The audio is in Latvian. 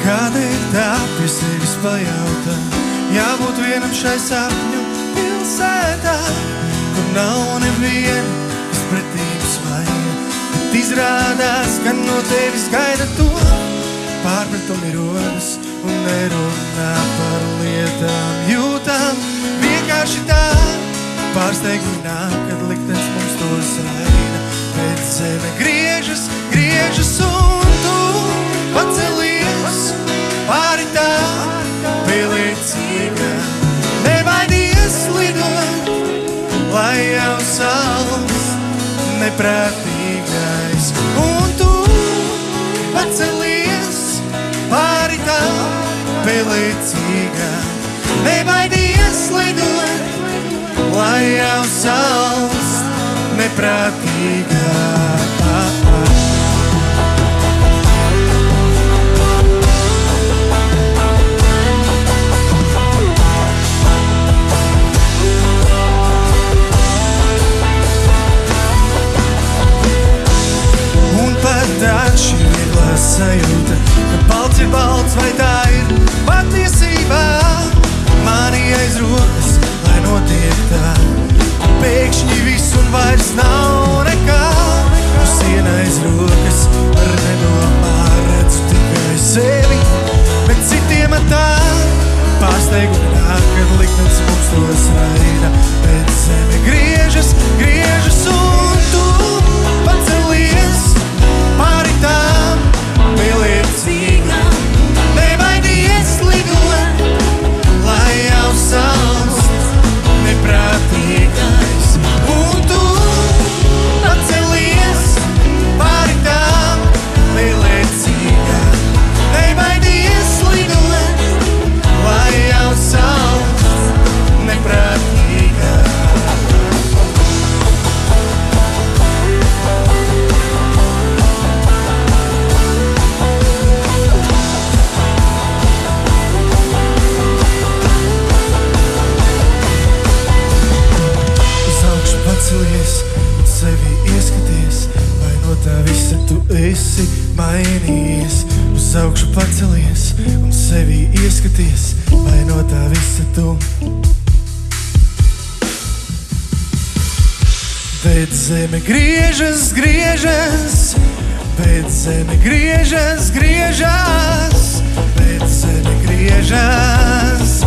Kādēļ tā pie sevis pajautā, jābūt vienam šai sapņu pilsētā, kur nav neviena, kas pretīm smaida, bet izrādās, ka no tevis gaida to. Pārpratumi rodas un nerunā par lietām, jūtām vienkārši tā. Pārsteigumi nāk, kad liktenis mums tos raida, bet zeme griežas, griežas un tu pacelies pāri tā pielīdzīga. Nebaidies lidot, lai jau sals neprātīgais, un tu pacelies pāri tā pielīdzīga. Nebaidies lidot, lai jau sals neprātīgā. Un pat atšķirīgā sajūta, ka balts ir balts, vai tā ir patiesībā. Mani aiz rokas, lai notiek tā, pēkšņi viss un vairs nav nekā. Tu siena aiz rokas, ar nedomā redzu tikai sevi, bet citiem tā pārsteigumi nāk, kad liktenis mums tos raida. Bet zeme griežas, griežas un tu pacelies pāri tām pielīdzīgām. Nebaidies lidot, lai jau salst neprātīgais, un tu atcelies pāri tām pielīdzīgām. Nebaidies lidot, lai jau salst neprātīgais. Pacelies un sevi ieskaties, vai no tā visa tu esi mainījies. Uz augšu pacelies un sevi ieskaties, vai no tā visa tu. Bet zeme griežas, griežas, bet zeme griežas, griežas, bet zeme griežas.